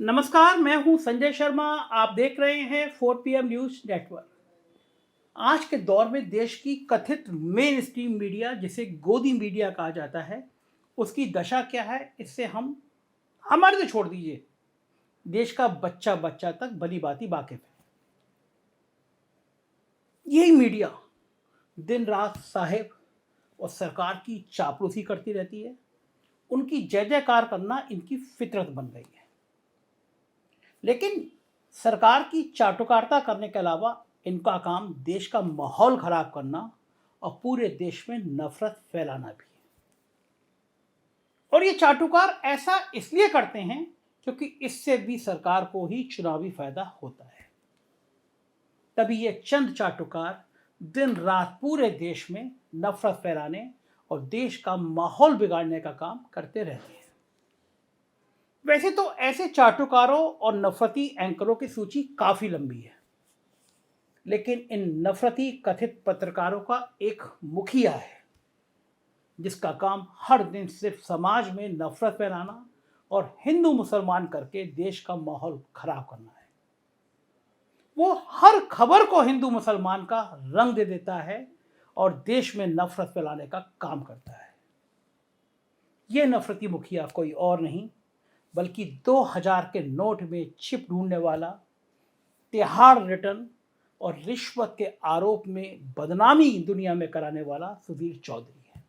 नमस्कार, मैं हूं संजय शर्मा। आप देख रहे हैं 4 PM न्यूज नेटवर्क। आज के दौर में देश की कथित मेन स्ट्रीम मीडिया, जिसे गोदी मीडिया कहा जाता है, उसकी दशा क्या है, इससे हम हमारे तो छोड़ दीजिए, देश का बच्चा बच्चा तक भली भांति वाकिफ है। यही मीडिया दिन रात साहेब और सरकार की चापलूसी करती रहती है। उनकी जय जयकार करना इनकी फितरत बन गई है। लेकिन सरकार की चाटुकारिता करने के अलावा इनका काम देश का माहौल खराब करना और पूरे देश में नफरत फैलाना भी है। और ये चाटुकार ऐसा इसलिए करते हैं क्योंकि इससे भी सरकार को ही चुनावी फायदा होता है। तभी ये चंद चाटुकार दिन रात पूरे देश में नफरत फैलाने और देश का माहौल बिगाड़ने का काम करते रहते हैं। वैसे तो ऐसे चाटुकारों और नफरती एंकरों की सूची काफी लंबी है, लेकिन इन नफरती कथित पत्रकारों का एक मुखिया है जिसका काम हर दिन सिर्फ समाज में नफरत फैलाना और हिंदू मुसलमान करके देश का माहौल खराब करना है। वो हर खबर को हिंदू मुसलमान का रंग दे देता है और देश में नफरत फैलाने का काम करता है। ये नफरती मुखिया कोई और नहीं बल्कि 2000 के नोट में छिप ढूंढने वाला, तिहाड़ रिटर्न और रिश्वत के आरोप में बदनामी दुनिया में कराने वाला सुधीर चौधरी है।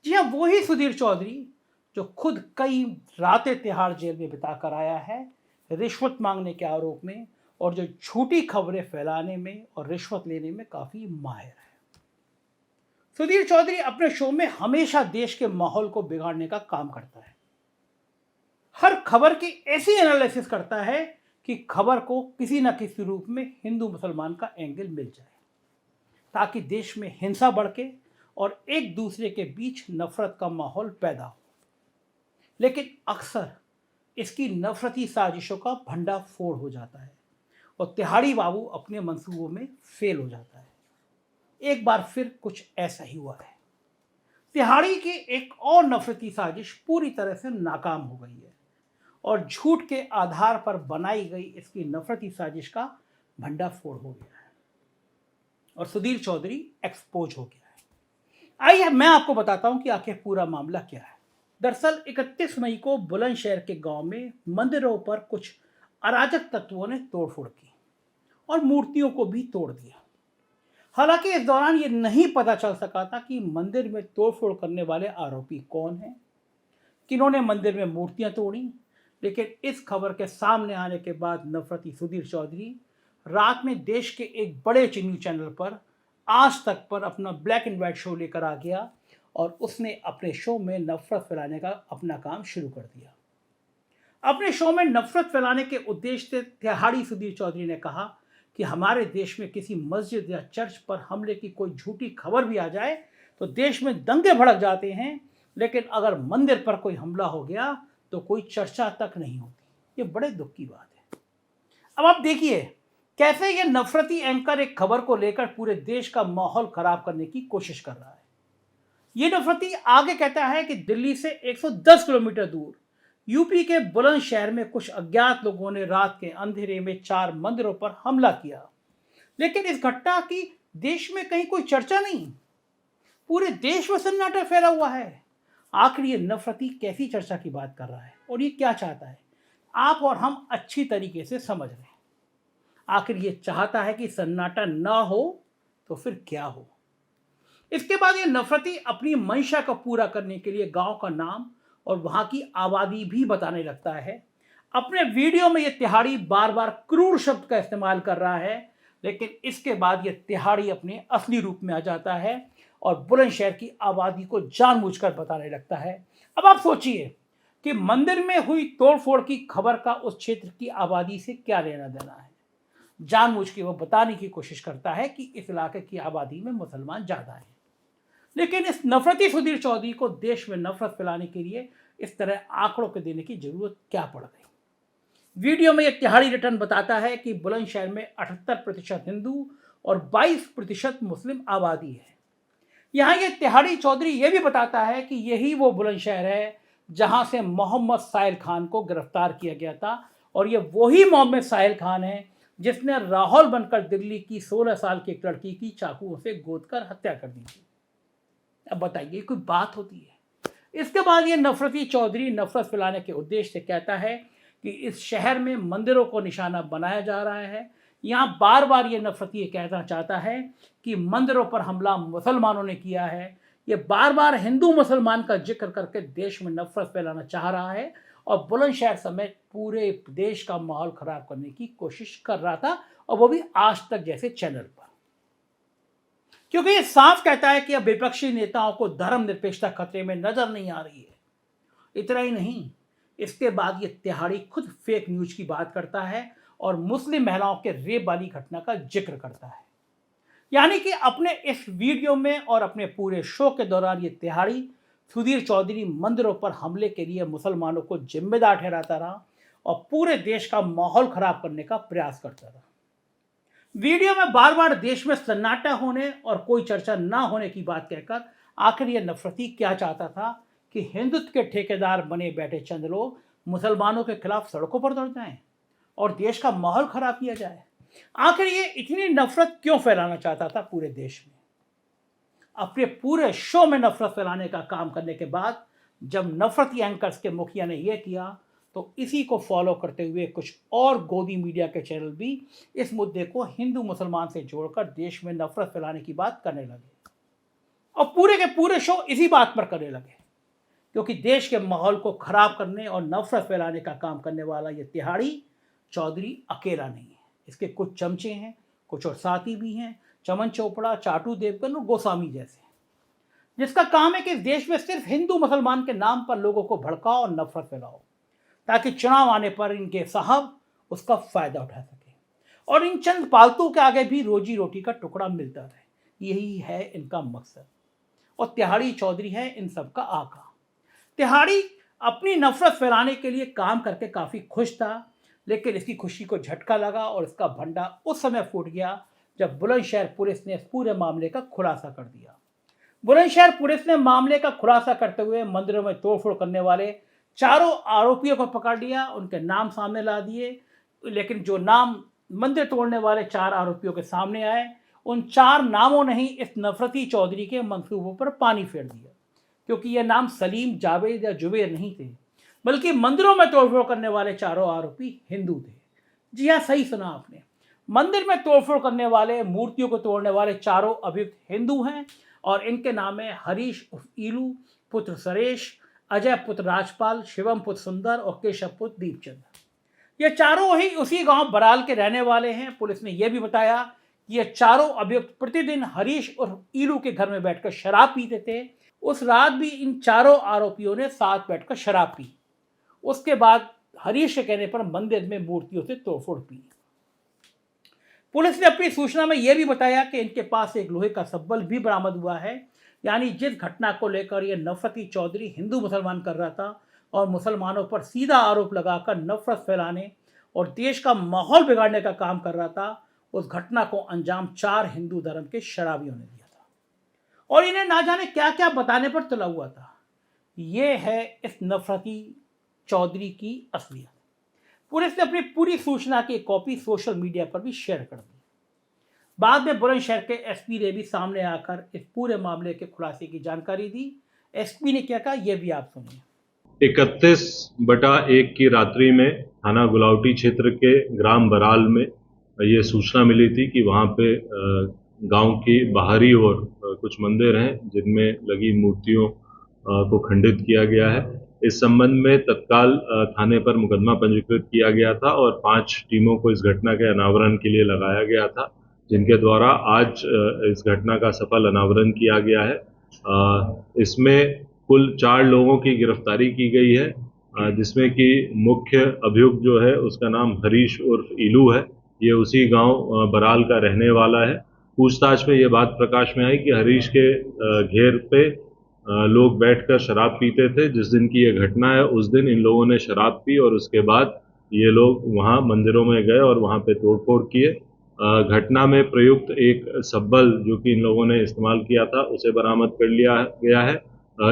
जी हाँ, वही सुधीर चौधरी जो खुद कई रातें तिहाड़ जेल में बिता कर आया है रिश्वत मांगने के आरोप में, और जो झूठी खबरें फैलाने में और रिश्वत लेने में काफी माहिर है। सुधीर चौधरी अपने शो में हमेशा देश के माहौल को बिगाड़ने का काम करता है। हर खबर की ऐसी एनालिसिस करता है कि खबर को किसी न किसी रूप में हिंदू मुसलमान का एंगल मिल जाए, ताकि देश में हिंसा बढ़के और एक दूसरे के बीच नफरत का माहौल पैदा हो। लेकिन अक्सर इसकी नफरती साजिशों का भंडाफोड़ हो जाता है और तिहाड़ी बाबू अपने मंसूबों में फेल हो जाता है। एक बार फिर कुछ ऐसा ही हुआ है। तिहाड़ी की एक और नफरती साजिश पूरी तरह से नाकाम हो गई है और झूठ के आधार पर बनाई गई इसकी नफरती साजिश का भंडाफोड़ हो गया है और सुधीर चौधरी एक्सपोज हो गया है। आइए मैं आपको बताता हूं कि आखिर पूरा मामला क्या है। दरअसल 31 मई को बुलंदशहर के गांव में मंदिरों पर कुछ अराजक तत्वों ने तोड़फोड़ की और मूर्तियों को भी तोड़ दिया। हालांकि इस दौरान ये नहीं पता चल सका था कि मंदिर में तोड़फोड़ करने वाले आरोपी कौन हैं, किन्होंने मंदिर में मूर्तियां तोड़ी। लेकिन इस खबर के सामने आने के बाद नफरती सुधीर चौधरी रात में देश के एक बड़े न्यूज चैनल पर आज तक पर अपना ब्लैक एंड व्हाइट शो लेकर आ गया और उसने अपने शो में नफरत फैलाने का अपना काम शुरू कर दिया। अपने शो में नफरत फैलाने के उद्देश्य से तिहाड़ी सुधीर चौधरी ने कहा कि हमारे देश में किसी मस्जिद या चर्च पर हमले की कोई झूठी खबर भी आ जाए तो देश में दंगे भड़क जाते हैं, लेकिन अगर मंदिर पर कोई हमला हो गया तो कोई चर्चा तक नहीं होती। ये बड़े दुख की बात है। अब आप देखिए कैसे ये नफरती एंकर एक खबर को लेकर पूरे देश का माहौल खराब करने की कोशिश कर रहा है। ये नफरती आगे कहता है कि दिल्ली से 110 किलोमीटर दूर यूपी के बुलंदशहर में कुछ अज्ञात लोगों ने रात के अंधेरे में 4 मंदिरों पर हमला किया, लेकिन इस घटना की देश में कहीं कोई चर्चा नहीं। पूरे देश में सन्नाटा फैला हुआ है। आखिर ये नफरती कैसी चर्चा की बात कर रहा है और ये क्या चाहता है, आप और हम अच्छी तरीके से समझ रहे हैं। आखिर ये चाहता है कि सन्नाटा ना हो तो फिर क्या हो। इसके बाद ये नफरती अपनी मंशा को पूरा करने के लिए गांव का नाम और वहां की आबादी भी बताने लगता है। अपने वीडियो में ये तिहाड़ी बार बार क्रूर शब्द का इस्तेमाल कर रहा है, लेकिन इसके बाद ये तिहाड़ी अपने असली रूप में आ जाता है और बुलंदशहर की आबादी को जानबूझकर बताने लगता है। अब आप सोचिए कि मंदिर में हुई तोड़फोड़ की खबर का उस क्षेत्र की आबादी से क्या लेना देना है। जानबूझ के वो बताने की कोशिश करता है कि इस इलाके की आबादी में मुसलमान ज्यादा है। लेकिन इस नफरती सुधीर चौधरी को देश में नफरत फैलाने के लिए इस तरह आंकड़ों के देने की जरूरत क्या पड़ गई। वीडियो में यह तिहाड़ी रिटर्न बताता है कि बुलंदशहर में 78% हिंदू और 22% मुस्लिम आबादी है। यहाँ ये तिहाड़ी चौधरी ये भी बताता है कि यही वो बुलंदशहर है जहां से मोहम्मद साहिल खान को गिरफ्तार किया गया था। और ये वही मोहम्मद साहिल खान है जिसने राहुल बनकर दिल्ली की 16 साल की एक लड़की की चाकुओं से गोद कर हत्या कर दी थी। अब बताइए, कोई बात होती है? इसके बाद ये नफरती चौधरी नफरत फैलाने के उद्देश्य से कहता है कि इस शहर में मंदिरों को निशाना बनाया जा रहा है। यहाँ बार बार ये नफरती ये कहना चाहता है कि मंदिरों पर हमला मुसलमानों ने किया है। ये बार बार हिंदू मुसलमान का जिक्र करके देश में नफरत फैलाना चाह रहा है और बुलंदशहर समेत पूरे देश का माहौल खराब करने की कोशिश कर रहा था, और वो भी आज तक जैसे चैनल पर। क्योंकि ये साफ कहता है कि अब विपक्षी नेताओं को धर्मनिरपेक्षता खतरे में नजर नहीं आ रही है। इतना ही नहीं, इसके बाद ये तिहाड़ी खुद फेक न्यूज की बात करता है और मुस्लिम महिलाओं के रेप वाली घटना का जिक्र करता है। यानी कि अपने इस वीडियो में और अपने पूरे शो के दौरान ये तिहाड़ी सुधीर चौधरी मंदिरों पर हमले के लिए मुसलमानों को जिम्मेदार ठहराता रहा और पूरे देश का माहौल खराब करने का प्रयास करता रहा। वीडियो में बार बार देश में सन्नाटा होने और कोई चर्चा ना होने की बात कहकर आखिर यह नफरती क्या चाहता था कि हिंदुत्व के ठेकेदार बने बैठे चंद लोग मुसलमानों के खिलाफ सड़कों पर उतर जाएं और देश का माहौल खराब किया जाए। आखिर ये इतनी नफरत क्यों फैलाना चाहता था पूरे देश में? अपने पूरे शो में नफरत फैलाने का काम करने के बाद जब नफरती एंकर्स के मुखिया ने यह किया तो इसी को फॉलो करते हुए कुछ और गोदी मीडिया के चैनल भी इस मुद्दे को हिंदू मुसलमान से जोड़कर देश में नफरत फैलाने की बात करने लगे और पूरे के पूरे शो इसी बात पर करने लगे। क्योंकि देश के माहौल को खराब करने और नफरत फैलाने का काम करने वाला ये तिहाड़ी चौधरी अकेला नहीं है। इसके कुछ चमचे हैं, कुछ और साथी भी हैं, चमन चोपड़ा, चाटू देवगन और गोस्वामी जैसे, जिसका काम है कि देश में सिर्फ हिंदू मुसलमान के नाम पर लोगों को भड़काओ और नफरत फैलाओ ताकि चुनाव आने पर इनके साहब उसका फायदा उठा सके और इन चंद पालतू के आगे भी रोजी रोटी का टुकड़ा मिलता रहे। यही है इनका मकसद और तिहाड़ी चौधरी है इन सब का आका। तिहाड़ी अपनी नफरत फैलाने के लिए काम करके काफी खुश था, लेकिन इसकी खुशी को झटका लगा और इसका भंडा उस समय फूट गया जब बुलंदशहर पुलिस ने इस पूरे मामले का खुलासा कर दिया। बुलंदशहर पुलिस ने मामले का खुलासा करते हुए मंदिरों में तोड़फोड़ करने वाले चारों आरोपियों को पकड़ लिया, उनके नाम सामने ला दिए। लेकिन जो नाम मंदिर तोड़ने वाले 4 आरोपियों के सामने आए, उन 4 नामों ने ही इस नफरती चौधरी के मंसूबों पर पानी फेर दिया, क्योंकि ये नाम सलीम, जावेद या जुबेर नहीं थे, बल्कि मंदिरों में तोड़फोड़ करने वाले चारों आरोपी हिंदू थे। जी हाँ, सही सुना आपने। मंदिर में तोड़फोड़ करने वाले, मूर्तियों को तोड़ने वाले चारों अभियुक्त हिंदू हैं और इनके नाम है हरीश उर्फ ईलू पुत्र सरेश, अजय पुत्र राजपाल, शिवम पुत्र सुंदर और केशव पुत्र दीपचंद। ये चारों ही उसी गांव बराल के रहने वाले हैं। पुलिस ने यह भी बताया कि ये चारों अभियुक्त प्रतिदिन हरीश और ईलू के घर में बैठकर शराब पीते थे। उस रात भी इन चारों आरोपियों ने साथ बैठकर शराब पी। उसके बाद हरीश के कहने पर मंदिर में मूर्तियों से तोड़फोड़ की। पुलिस ने अपनी सूचना में यह भी बताया कि इनके पास एक लोहे का सब्बल भी बरामद हुआ है। यानी जिस घटना को लेकर यह नफरती चौधरी हिंदू मुसलमान कर रहा था और मुसलमानों पर सीधा आरोप लगाकर नफरत फैलाने और देश का माहौल बिगाड़ने का काम कर रहा था, उस घटना को अंजाम 4 हिंदू धर्म के शराबियों ने दिया था और इन्हें ना जाने क्या क्या बताने पर तुला हुआ था। ये है इस नफरती चौधरी की असलियत। पुलिस ने अपनी पूरी सूचना की कॉपी सोशल मीडिया पर भी शेयर कर दी। बाद में बुलंदशहर के एसपी ने भी सामने आकर इस पूरे मामले के खुलासे की जानकारी दी। एसपी ने क्या कहा, यह भी आप सुनिए। 31/1 की रात्रि में थाना गुलावटी क्षेत्र के ग्राम बराल में ये सूचना मिली थी कि वहाँ पे गांव की बाहरी ओर कुछ मंदिर हैं जिनमें लगी मूर्तियों को खंडित किया गया है। इस संबंध में तत्काल थाने पर मुकदमा पंजीकृत किया गया था और 5 टीमों को इस घटना के अनावरण के लिए लगाया गया था, जिनके द्वारा आज इस घटना का सफल अनावरण किया गया है। इसमें कुल 4 लोगों की गिरफ्तारी की गई है, जिसमें कि मुख्य अभियुक्त जो है उसका नाम हरीश उर्फ ईलू है। ये उसी गांव बराल का रहने वाला है। पूछताछ में ये बात प्रकाश में आई कि हरीश के घेर पे लोग बैठकर शराब पीते थे। जिस दिन की ये घटना है उस दिन इन लोगों ने शराब पी और उसके बाद ये लोग वहां मंदिरों में गए और वहां पे तोड़फोड़ किए। घटना में प्रयुक्त एक सब्बल जो कि इन लोगों ने इस्तेमाल किया था उसे बरामद कर लिया गया है।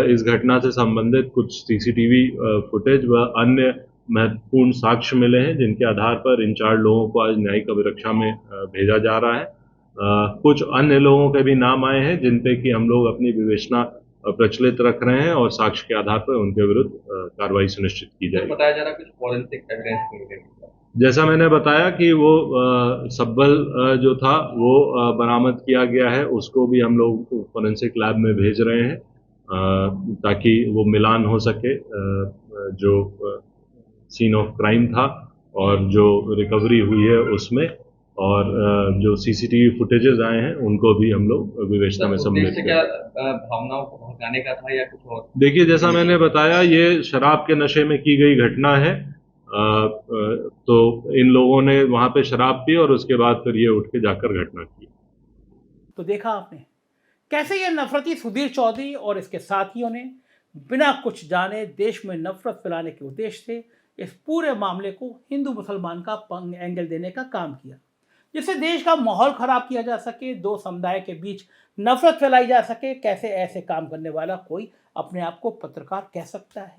इस घटना से संबंधित कुछ सीसीटीवी फुटेज व अन्य महत्वपूर्ण साक्ष्य मिले हैं, जिनके आधार पर इन 4 लोगों को आज न्यायिक अभिरक्षा में भेजा जा रहा है। कुछ अन्य लोगों के भी नाम आए हैं, जिन पे कि हम लोग अपनी विवेचना प्रचलित रख रहे हैं और साक्ष्य के आधार पर उनके विरुद्ध कार्रवाई सुनिश्चित की जाएगी। बताया जा रहा है कुछ फॉरेंसिक एविडेंस मिलेगा। जैसा मैंने बताया कि वो सब्बल जो था वो बरामद किया गया है, उसको भी हम लोग फॉरेंसिक लैब में भेज रहे हैं ताकि वो मिलान हो सके जो सीन ऑफ क्राइम था और जो रिकवरी हुई है उसमें, और जो सीसीटीवी फुटेजेस आए हैं उनको भी हम लोग विवेचना में सम्मिलित करें। क्या भावनाओं को भड़काने का था या कुछ और? देखिए, जैसा मैंने बताया, ये शराब के नशे में की गई घटना है। तो इन लोगों ने वहां पे शराब पी और उसके बाद फिर ये उठ के जाकर घटना की। तो देखा आपने कैसे ये नफरती सुधीर चौधरी और इसके साथियों ने बिना कुछ जाने देश में नफरत फैलाने के उद्देश्य से इस पूरे मामले को हिंदू मुसलमान का एंगल देने का काम किया, जिससे देश का माहौल खराब किया जा सके, दो समुदाय के बीच नफरत फैलाई जा सके। कैसे ऐसे काम करने वाला कोई अपने आप को पत्रकार कह सकता है?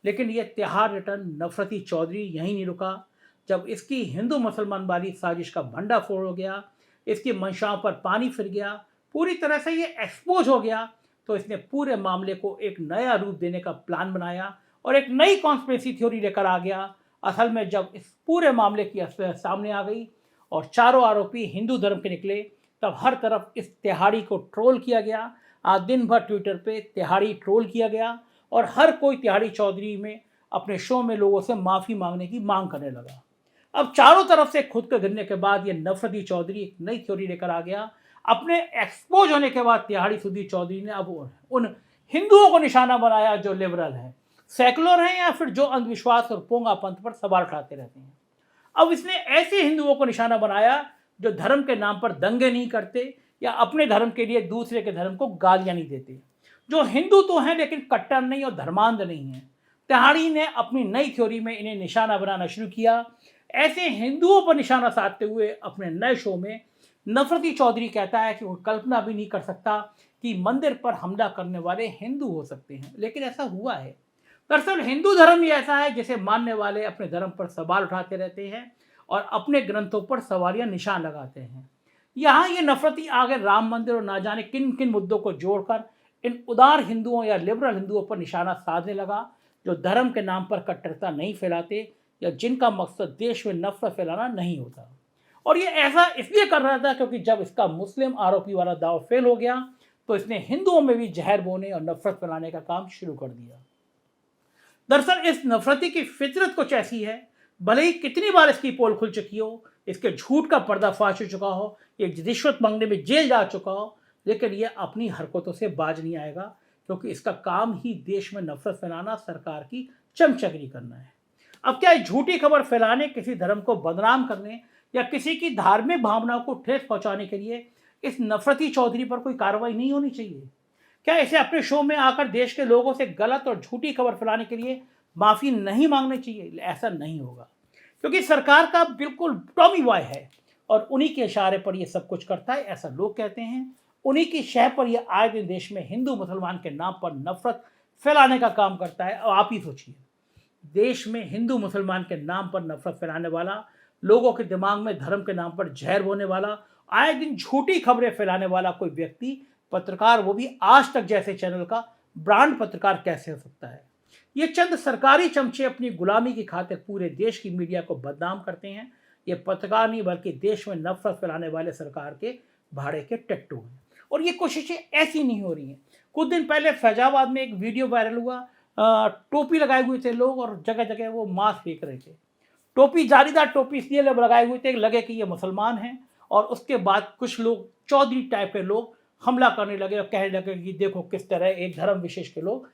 लेकिन यह तिहाड़ रिटर्न नफरती चौधरी यहीं नहीं रुका। जब इसकी हिंदू मुसलमान वाली साजिश का भंडाफोड़ हो गया, इसकी मंशाओं पर पानी फिर गया, पूरी तरह से ये एक्सपोज हो गया, तो इसने पूरे मामले को एक नया रूप देने का प्लान बनाया और एक नई कॉन्स्पिरेसी थ्योरी लेकर आ गया। असल में जब इस पूरे मामले की असलियत सामने आ गई और चारों आरोपी हिंदू धर्म के निकले, तब हर तरफ इस तिहाड़ी को ट्रोल किया गया। आज दिन भर ट्विटर पे तिहाड़ी ट्रोल किया गया और हर कोई तिहाड़ी चौधरी में अपने शो में लोगों से माफ़ी मांगने की मांग करने लगा। अब चारों तरफ से खुद के गिरने के बाद ये नफरती चौधरी एक नई थ्योरी लेकर आ गया। अपने एक्सपोज होने के बाद तिहाड़ी सुधीर चौधरी ने अब उन हिंदुओं को निशाना बनाया जो लिबरल हैं, सेकुलर हैं, या फिर जो अंधविश्वास और पोंगा पंथ पर सवाल उठाते रहते हैं। अब इसने ऐसे हिंदुओं को निशाना बनाया जो धर्म के नाम पर दंगे नहीं करते या अपने धर्म के लिए दूसरे के धर्म को गालियां नहीं देते, जो हिंदू तो हैं लेकिन कट्टर नहीं और धर्मांध नहीं हैं। तिहाड़ी ने अपनी नई थ्योरी में इन्हें निशाना बनाना शुरू किया। ऐसे हिंदुओं पर निशाना साधते हुए अपने नए शो में नफरती चौधरी कहता है कि वो कल्पना भी नहीं कर सकता कि मंदिर पर हमला करने वाले हिंदू हो सकते हैं, लेकिन ऐसा हुआ है। दरअसल हिंदू धर्म ही ऐसा है जिसे मानने वाले अपने धर्म पर सवाल उठाते रहते हैं और अपने ग्रंथों पर सवालिया निशान लगाते हैं। यहाँ ये नफरती आगे राम मंदिर और ना जाने किन किन मुद्दों को जोड़कर इन उदार हिंदुओं या लिबरल हिंदुओं पर निशाना साधने लगा, जो धर्म के नाम पर कट्टरता नहीं फैलाते या जिनका मकसद देश में नफरत फैलाना नहीं होता। और ये ऐसा इसलिए कर रहा था क्योंकि जब इसका मुस्लिम आरोपी वाला दाव फेल हो गया तो इसने हिंदुओं में भी जहर बोने और नफरत फैलाने का काम शुरू कर दिया। दरअसल इस नफरती की फितरत कुछ ऐसी है, भले ही कितनी बार इसकी पोल खुल चुकी हो, इसके झूठ का पर्दाफाश हो चुका हो, ये रिश्वत मांगने में जेल जा चुका हो, लेकिन ये अपनी हरकतों से बाज नहीं आएगा, क्योंकि इसका काम ही देश में नफरत फैलाना, सरकार की चमचगिरी करना है। अब क्या झूठी खबर फैलाने, किसी धर्म को बदनाम करने या किसी की धार्मिक भावनाओं को ठेस पहुंचाने के लिए इस नफरती चौधरी पर कोई कार्रवाई नहीं होनी चाहिए? क्या इसे अपने शो में आकर देश के लोगों से गलत और झूठी खबर फैलाने के लिए माफ़ी नहीं मांगनी चाहिए? ऐसा नहीं होगा, क्योंकि सरकार का बिल्कुल टॉमी बॉय है और उन्हीं के इशारे पर यह सब कुछ करता है, ऐसा लोग कहते हैं। उन्हीं की शह पर यह आए दिन देश में हिंदू मुसलमान के नाम पर नफरत फैलाने का काम करता है। और आप ही सोचिए, देश में हिंदू मुसलमान के नाम पर नफरत फैलाने वाला, लोगों के दिमाग में धर्म के नाम पर जहर बोने वाला, आए दिन झूठी खबरें फैलाने वाला कोई व्यक्ति, पत्रकार, वो भी आज तक जैसे चैनल का ब्रांड पत्रकार कैसे हो सकता है? ये चंद सरकारी चमचे अपनी गुलामी की खातिर पूरे देश की मीडिया को बदनाम करते हैं। ये पत्रकार नहीं बल्कि देश में नफरत फैलाने वाले सरकार के भाड़े के टट्टू हैं। और ये कोशिशें ऐसी नहीं हो रही हैं। कुछ दिन पहले फैजाबाद में एक वीडियो वायरल हुआ, टोपी लगाए हुए थे लोग और जगह जगह वो मास्क फेंक रहे थे। टोपी, जालीदार टोपी इसलिए लगाए हुए थे लगे कि ये मुसलमान हैं, और उसके बाद कुछ लोग, चौधरी टाइप के लोग, हमला करने लगे और कहने लगे कि देखो किस तरह एक धर्म विशेष के लोग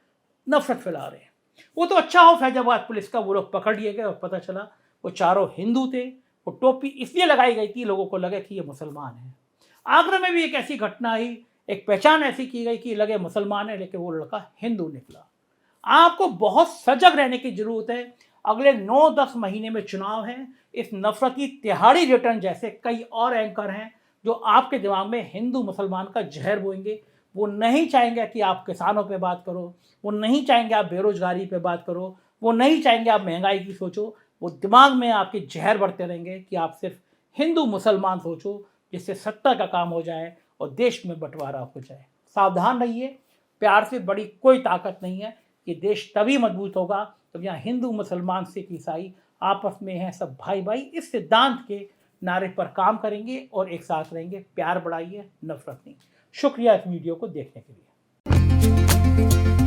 नफरत फैला रहे हैं। वो तो अच्छा हो फैजाबाद पुलिस का, वो लोग पकड़ लिए गए और पता चला वो चारों हिंदू थे। वो टोपी इसलिए लगाई गई थी लोगों को लगे कि ये मुसलमान हैं। आगरा में भी एक ऐसी घटना आई, एक पहचान ऐसी की गई कि लगे मुसलमान है लेकिन वो लड़का हिंदू निकला। आपको बहुत सजग रहने की जरूरत है। अगले 9-10 महीने में चुनाव है। इस नफरती तिहाड़ी रिटर्न जैसे कई और एंकर हैं जो आपके दिमाग में हिंदू मुसलमान का जहर बोएंगे। वो नहीं चाहेंगे कि आप किसानों पे बात करो, वो नहीं चाहेंगे आप बेरोजगारी पे बात करो, वो नहीं चाहेंगे आप महंगाई की सोचो। वो दिमाग में आपके जहर भरते रहेंगे कि आप सिर्फ हिंदू मुसलमान सोचो, जिससे सत्ता का काम हो जाए और देश में बंटवारा हो जाए। सावधान रहिए, प्यार से बड़ी कोई ताकत नहीं है। ये देश तभी मजबूत होगा जब यहाँ हिंदू मुसलमान सिख ईसाई आपस में हैं सब भाई भाई, इस सिद्धांत के नारे पर काम करेंगे और एक साथ रहेंगे। प्यार बढ़ाइए, नफरत नहीं। शुक्रिया इस वीडियो को देखने के लिए।